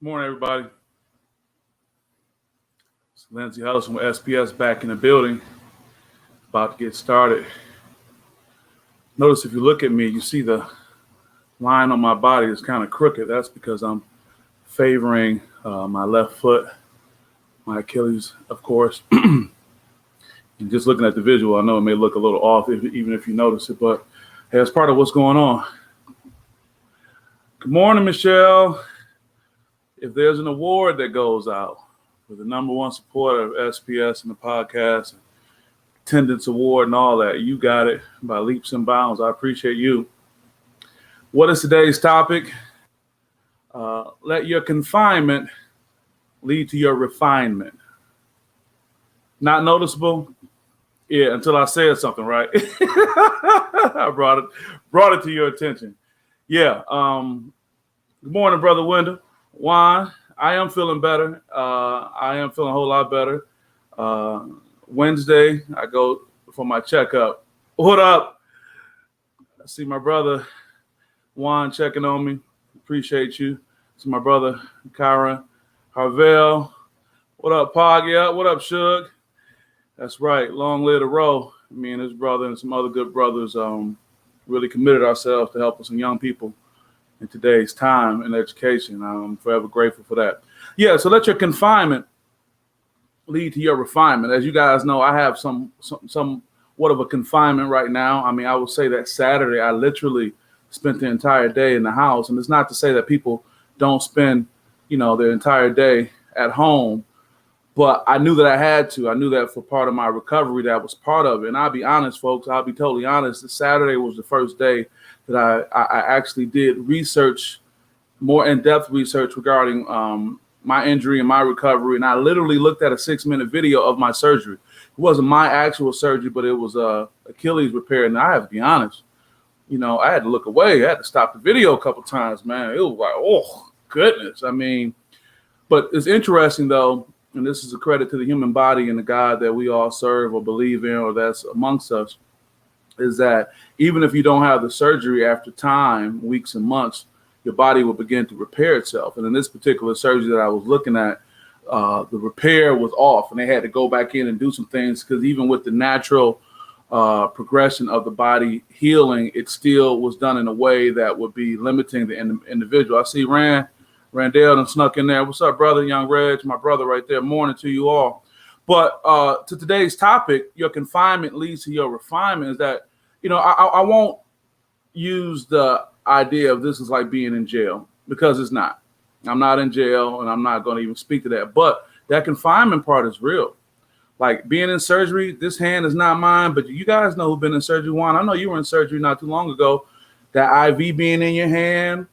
Morning, everybody. It's Lindsay Huddleston with SPS back in the building. About to get started. Notice if you look at me, you see the line on my body is kind of crooked. That's because I'm favoring my left foot, my Achilles, of course. And just looking at the visual, I know it may look a little off, even if you notice it, but hey, that's part of what's going on. Good morning, Michelle. If there's an award that goes out for the number one supporter of SPS and the podcast, attendance award and all that, you got it by leaps and bounds. I appreciate you. What is today's topic? Let your confinement lead to your refinement. Not noticeable? Yeah, until I said something, right? I brought it to your attention. Yeah. Good morning, Brother Wendell. Juan, I am feeling better. I am feeling a whole lot better. Wednesday, I go for my checkup. What up? I see my brother Juan checking on me. Appreciate you. See my brother Kyron Harvell. What up, Pog? Yeah. What up, Suge? That's right. Long live the row. Me and his brother and some other good brothers really committed ourselves to helping some young people in today's time in education. I'm forever grateful for that. Yeah, so let your confinement lead to your refinement. As you guys know, I have somewhat of a confinement right now. I mean, I would say that Saturday I literally spent the entire day in the house. And it's not to say that people don't spend, their entire day at home. But I knew that I had to. I knew that for part of my recovery, that was part of it. And I'll be honest, folks, I'll be totally honest. This Saturday was the first day that I actually did research, more in-depth research regarding my injury and my recovery. And I literally looked at a 6-minute video of my surgery. It wasn't my actual surgery, but it was Achilles repair. And I have to be honest, I had to look away. I had to stop the video a couple times, man. It was like, oh, goodness. I mean, but it's interesting, though, and this is a credit to the human body and the God that we all serve or believe in or that's amongst us, is that even if you don't have the surgery, after time, weeks and months, your body will begin to repair itself. And in this particular surgery that I was looking at, the repair was off and they had to go back in and do some things because even with the natural progression of the body healing, it still was done in a way that would be limiting the individual. I see Randall done snuck in there. What's up, brother? Young Reg, my brother right there. Morning to you all. But to today's topic, your confinement leads to your refinement, is that, I won't use the idea of this is like being in jail, because it's not. I'm not in jail and I'm not going to even speak to that. But that confinement part is real. Like being in surgery, this hand is not mine, but you guys know who've been in surgery. Juan, I know you were in surgery not too long ago. That IV being in your hand,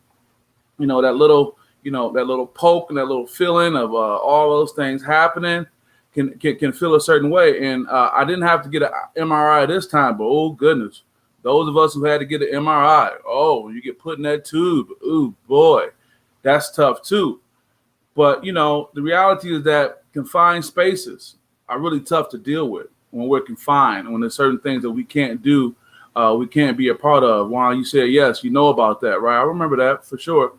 that little poke and that little feeling of all those things happening can feel a certain way. And I didn't have to get an MRI this time, but oh goodness, those of us who had to get an MRI, oh, you get put in that tube. Ooh, boy, that's tough too. But, the reality is that confined spaces are really tough to deal with when we're confined, when there's certain things that we can't do, we can't be a part of. Juan, you said, yes, you know about that, right? I remember that for sure.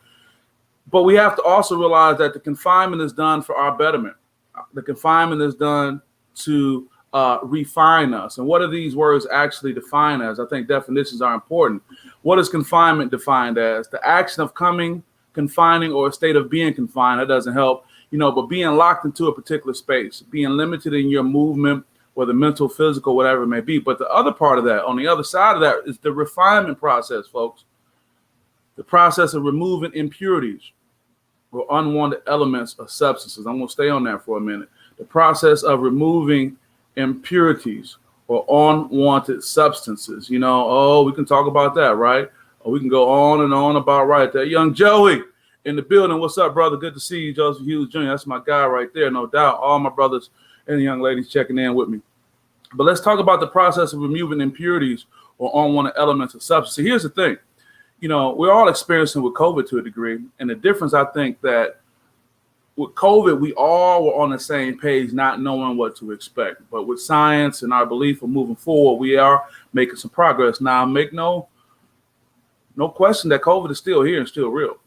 But we have to also realize that the confinement is done for our betterment. The confinement is done to refine us. And what do these words actually define as? I think definitions are important. What is confinement defined as? The action of coming, confining, or a state of being confined. That doesn't help, but being locked into a particular space, being limited in your movement, whether mental, physical, whatever it may be. But the other part of that, on the other side of that, is the refinement process, folks. The process of removing impurities or unwanted elements or substances. I'm going to stay on that for a minute. The process of removing impurities or unwanted substances. We can talk about that, right? Or we can go on and on about right there. Young Joey in the building. What's up, brother? Good to see you, Joseph Hughes Jr. That's my guy right there, no doubt. All my brothers and young ladies checking in with me. But let's talk about the process of removing impurities or unwanted elements or substances. Here's the thing. We're all experiencing with COVID to a degree. And the difference, I think, that with COVID, we all were on the same page, not knowing what to expect. But with science and our belief of moving forward, we are making some progress. Now, make no question that COVID is still here and still real.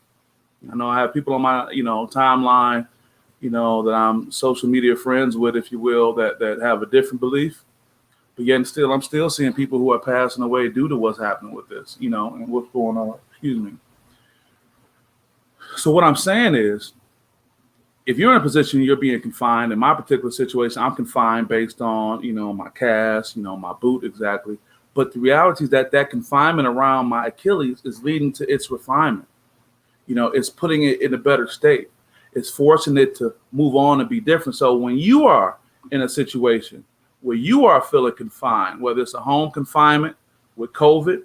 I know I have people on my, timeline, that I'm social media friends with, if you will, that have a different belief. But yet still, I'm still seeing people who are passing away due to what's happening with this, and what's going on. Excuse me. So what I'm saying is, if you're in a position you're being confined, in my particular situation, I'm confined based on, my cast, my boot exactly. But the reality is that confinement around my Achilles is leading to its refinement. It's putting it in a better state. It's forcing it to move on and be different. So when you are in a situation where you are feeling confined, whether it's a home confinement with COVID,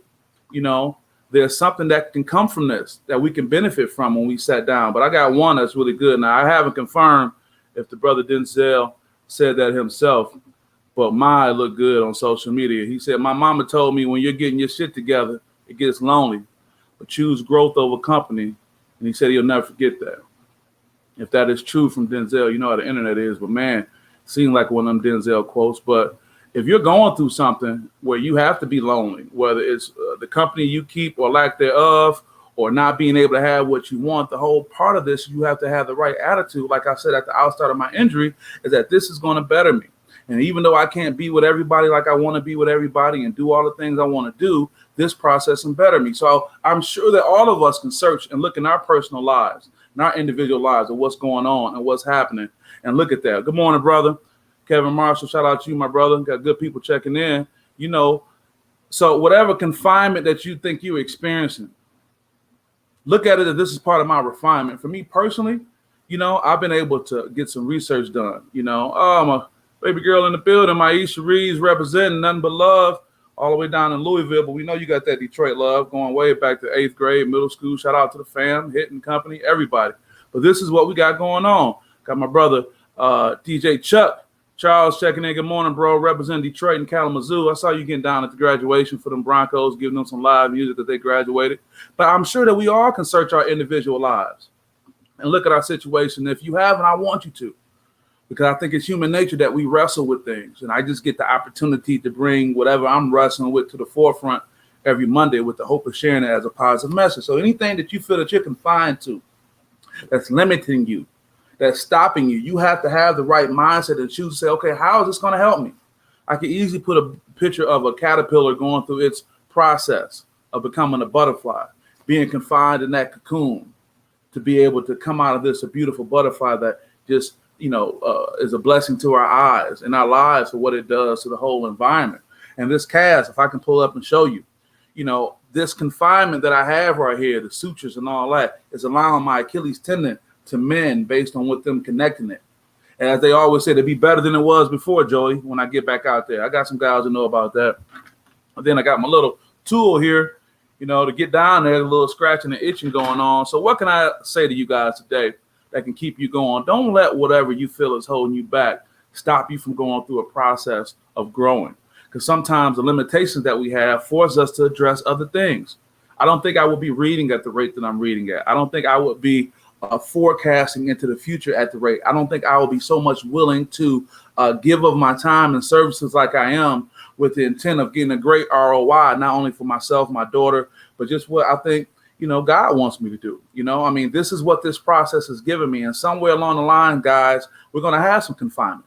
there's something that can come from this that we can benefit from when we sat down. But I got one that's really good. Now, I haven't confirmed if the brother Denzel said that himself, but mine looked good on social media. He said, my mama told me when you're getting your shit together, it gets lonely, but choose growth over company. And he said he'll never forget that. If that is true from Denzel, you know how the internet is, but man, seems like one of them Denzel quotes. But if you're going through something where you have to be lonely, whether it's the company you keep or lack thereof, or not being able to have what you want, the whole part of this, you have to have the right attitude. Like I said at the outstart of my injury, is that this is going to better me. And even though I can't be with everybody like I want to be with everybody and do all the things I want to do, this process can better me. So I'm sure that all of us can search and look in our personal lives, in our individual lives, of what's going on and what's happening, and look at that. Good morning, brother. Kevin Marshall, shout out to you, my brother. Got good people checking in. So whatever confinement that you think you're experiencing, look at it as this is part of my refinement. For me personally, I've been able to get some research done. I'm a baby girl in the building. Maisha Reeves representing nothing but love all the way down in Louisville. But we know you got that Detroit love going way back to 8th grade, middle school. Shout out to the fam, Hitting Company, everybody. But this is what we got going on. Got my brother DJ Chuck Charles checking in. Good morning, bro. Representing Detroit and Kalamazoo. I saw you getting down at the graduation for them Broncos, giving them some live music that they graduated. But I'm sure that we all can search our individual lives and look at our situation. If you haven't, I want you to, because I think it's human nature that we wrestle with things. And I just get the opportunity to bring whatever I'm wrestling with to the forefront every Monday with the hope of sharing it as a positive message. So anything that you feel that you're confined to, that's limiting you, that's stopping you, you have to have the right mindset and choose to say, okay, how is this going to help me? I can easily put a picture of a caterpillar going through its process of becoming a butterfly, being confined in that cocoon, to be able to come out of this a beautiful butterfly that just, is a blessing to our eyes and our lives for what it does to the whole environment. And this cast, if I can pull up and show you, this confinement that I have right here, the sutures and all that, is allowing my Achilles tendon to mend based on with them connecting it. And as they always say, to be better than it was before, Joey, when I get back out there. I got some guys who know about that. And then I got my little tool here, to get down there, a little scratching and itching going on. So what can I say to you guys today that can keep you going? Don't let whatever you feel is holding you back stop you from going through a process of growing. Because sometimes the limitations that we have force us to address other things. I don't think I would be reading at the rate that I'm reading at. I don't think I would be forecasting into the future at the rate. I don't think I will be so much willing to give of my time and services like I am, with the intent of getting a great ROI, not only for myself, my daughter, but just what I think, God wants me to do. This is what this process has given me. And somewhere along the line, guys, we're going to have some confinement.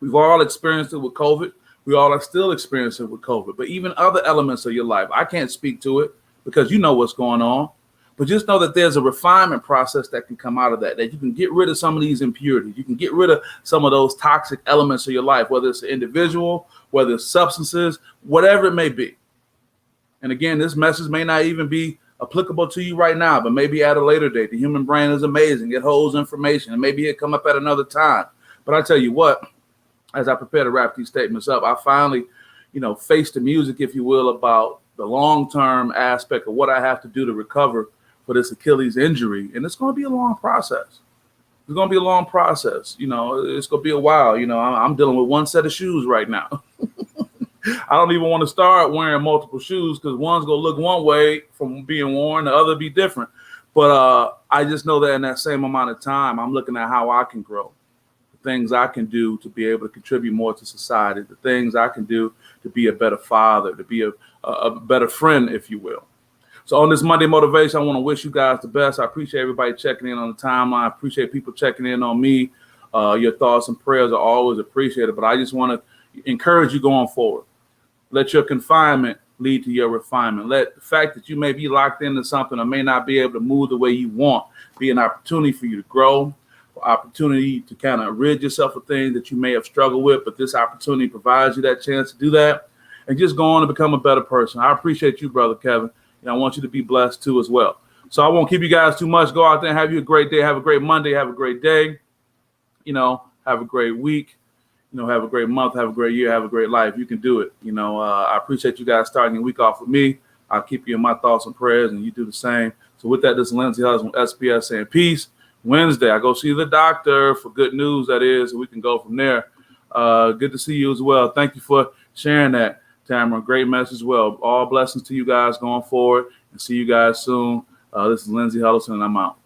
We've all experienced it with COVID. We all are still experiencing it with COVID. But even other elements of your life, I can't speak to it because you know what's going on. But just know that there's a refinement process that can come out of that you can get rid of some of these impurities. You can get rid of some of those toxic elements of your life, whether it's an individual, whether it's substances, whatever it may be. And again, this message may not even be applicable to you right now, but maybe at a later date. The human brain is amazing. It holds information, and maybe it come up at another time. But I tell you what, as I prepare to wrap these statements up, I finally, faced the music, if you will, about the long-term aspect of what I have to do to recover for this Achilles injury. And it's going to be a long process. It's going to be a long process. It's going to be a while. I'm dealing with one set of shoes right now. I don't even want to start wearing multiple shoes because one's going to look one way from being worn, the other be different. But I just know that in that same amount of time, I'm looking at how I can grow, the things I can do to be able to contribute more to society, the things I can do to be a better father, to be a better friend, if you will. So on this Monday motivation, I want to wish you guys the best. I appreciate everybody checking in on the timeline. I appreciate people checking in on me. Your thoughts and prayers are always appreciated. But I just want to encourage you going forward. Let your confinement lead to your refinement. Let the fact that you may be locked into something or may not be able to move the way you want be an opportunity for you to grow, opportunity to kind of rid yourself of things that you may have struggled with, but this opportunity provides you that chance to do that and just go on and become a better person. I appreciate you, Brother Kevin, and I want you to be blessed too as well. So I won't keep you guys too much. Go out there and have you a great day. Have a great Monday. Have a great day. Have a great week. Have a great month. Have a great year. Have a great life. You can do it. I appreciate you guys starting your week off with me. I'll keep you in my thoughts and prayers, and you do the same. So with that, this is Lindsay Ellis from SPS saying peace. Wednesday, I go see the doctor for good news, that is, and we can go from there. Good to see you as well. Thank you for sharing that, Tamara. Great message as well. All blessings to you guys going forward, and see you guys soon. This is Lindsay Huddleston, and I'm out.